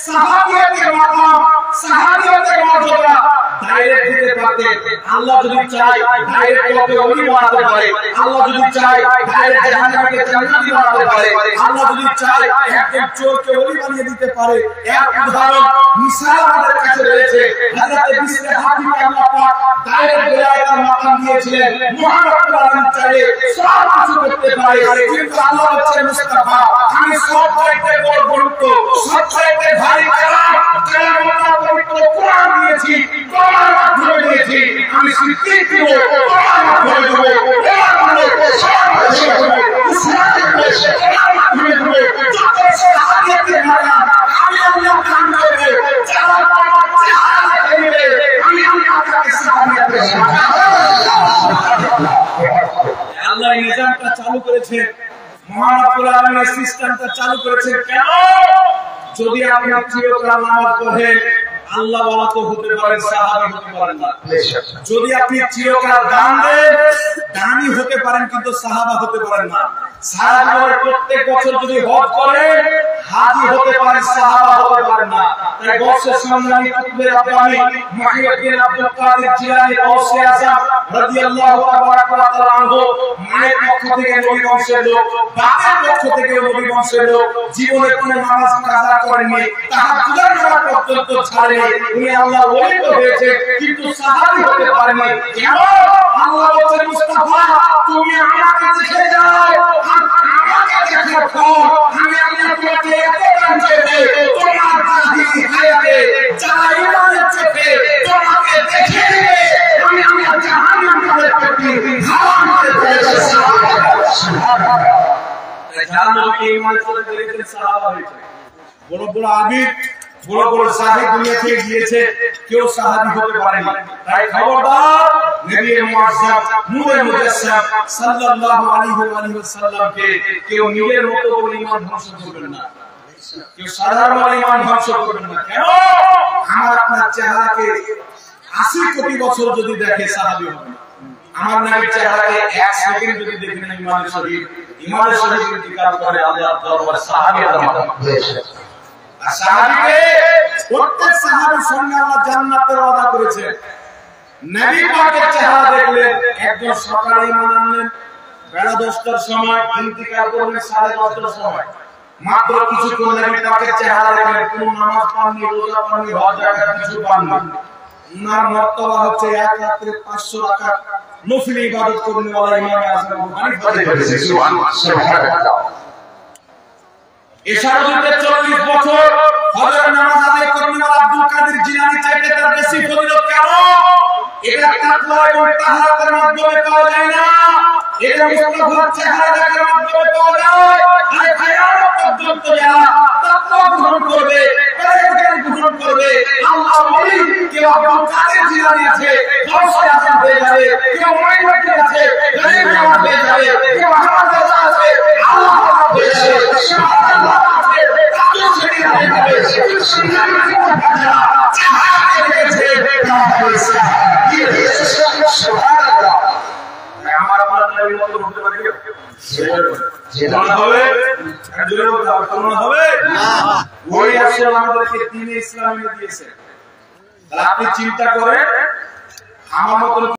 সাহাবিয়াতের মাকাম সাহাবিয়াতের মর্যাদা ডাইরেক্ট দিতে পারতেন। আল্লাহ যদি চায় ডাইরেক্ট ওকে ওলি বানাতে পারে, আল্লাহ যদি চায় ডাইরেক্ট জাহান্নামকে জান্নাতি বানাতে পারে, আল্লাহ যদি চায় একজন চোরকে ওলি বানিয়ে দিতে পারে। এক উদাহরণ মিসাল আমাদের কাছে রয়েছে। হযরত বিসরে হাফিকে আল্লাহ পাক ডাইরেক্ট বেলায়েতের মাকাম দিয়েছিলেন। মুহাম্মদ আল্লাহ চাইলে সব কিছু করতে পারে, কিন্তু আল্লাহ হচ্ছে মুস্তাফা। আমি সব চাইতে বড় গুরুত্ব, সব চাইতে ভারী কালাম পবিত্র কোরআন দিয়েছি, কোরআন মাধ্যমে দিয়েছি। আমি স্বীকৃতি দেব, কোরআন মাধ্যমে দেব, কোরআন মাধ্যমে সব কিছু দেব, ইসলামের দেশে কোরআন মাধ্যমে দেব। যত সাহাবিয়াতের মাকাম আমি আল্লাহ দান করব, যারা আমার চেহারা দেখবে আমি আল্লাহ তাকে সাহাবিয়াতের মাকাম। আল্লাহ এই নিজামটা চালু করেছে, মহান রব্বুল আলামিন সিস্টেমটা চালু করেছে। কেন? যদি আপনি চিরকাল নামাজ পড়েন আল্লাহ ওয়ালা তো হতে পারেন, সাহাবী হতে পারেন না। যদি আপনি চিরকাল দান দেন দানি হতে পারেন, কিন্তু সাহাবা হতে পারেন না। সাহাবারা প্রত্যেক বছর যদি হজ করেন হাজী হতে পারেন, সাহাবা হতে পারেন না। তাই গৌসে সংগ্রামী কুতুবে রাব্বানী মুহিউদ্দিন আব্দুল কাদের জিলানী গৌসে আযম রাদিয়াল্লাহু তাআলা আনহু মায়ের পক্ষ থেকে নবী বংশের লোক, বাবার পক্ষ থেকে নবী বংশের লোক, জীবনে কোনো নামাজ কাজা করেননি, তাহাজ্জুদের নামাজ পর্যন্ত ছাড়েনি। উনি আল্লাহ ওলি তো হয়েছে, কিন্তু সাহাবী হতে পারেননি। কেন? আল্লাহ বলেন মুস্তাফা তুমি আমাকে দেখে যাও, আমাকে দেখে খাও। আমি আল্লাহ তোমাকে এত দান করব, তোমার জাহিলি হায়াতে যারা ইমানের চোখে তোমাকে দেখে নেবে আমি আল্লাহ জাহান্নামের প্রতি হারাম করে দেব। সুবহানাল্লাহ। যারা নবী ইমানের চোখে দেখেছেন সাহাবা হয়েছে। বড় বড় আবিদ বড় বড় সাহাবী দুনিয়া থেকে গিয়েছে, কেউ সাহাবী হতে পারেনি। তাই খবরদার নবী মুআজ্জম নূরে মুজাসসাম সাল্লাল্লাহু আলাইহি ওয়া সাল্লামকে কেউ নিজের মতো করে ঈমান ধ্বংস করবেন না, কেউ সাধারণ ঈমান ধ্বংস করবেন না। কেন? আমার আপনার চেহারাকে 80 কোটি বছর যদি দেখে সাহাবী হবে না। আমার নবীর চেহারাকে 1 সেকেন্ড যদি দেখে না ঈমানের শহীদ ইন্তিকাল করে আল্লাহ দরবারে সাহাবীদের মাধ্যমে। আর সাহাবীকে প্রত্যেক সাহাবীর সঙ্গে আল্লাহ জান্নাতের ওয়াদা করেছেন। নবী পাকের চেহারা দেখলেন, একজন সকালে ঈমান আনলেন বেলা 10টার সময়, ইন্তিকাল করলেন 10:30টার সময়। মাত্র কিছুক্ষণ নবী পাকের চেহারা দেখলেন, কোনো নামাজ পাননি, রোজা পাননি, হজ জাকাত কিছু পাননি। উনার মর্তবা হচ্ছে এক রাতে 500 রাকাত নফল ইবাদত করনে ওয়ালা ইমামে আযম আবু হানিফা করেছে। সুবহানাল্লাহ। এশার দিতে 40 বছর ফজর নামাজ আদায় করনে ওয়ালা আব্দুল কাদের জিলানী চাইতে তার বেশি ফজিলত। কেন? এটা তাকওয়া এবং তাহারাতের মাধ্যমে পাওয়া যায় না, এটা মুস্তাফার চেহারা দেখার মাধ্যমে পাওয়া যায়। আর কিয়ামত পর্যন্ত যারা তাকওয়া গ্রহণ করবে, পরহেজগার গ্রহণ করবে, আল্লাহ ওলি কেউ আব্দুল কাদের জিলানী আছে গৌসে আযম হয়ে যাবে, কেউ মুহিউদ্দিন আছে গরিব নওয়াজ হয়ে যাবে, কেউ আহমদ রাজা আছে আল্লাহ হয়ে যাবে। সুবহানাল্লাহ। তাকওয়া ছেড়ে হয়ে যাবে। সুবহানাল্লাহ। চেহারা দেখেছে নাম হয়েছে। সুবহানাল্লাহ। আমার আমার নবীর মত হতে পারি যেটা হবে একজনের মত হবে না। ওই আসলে আমাদেরকে দ্বীন ইসলাম দিয়েছে। আপনি চিন্তা করেন আমার মত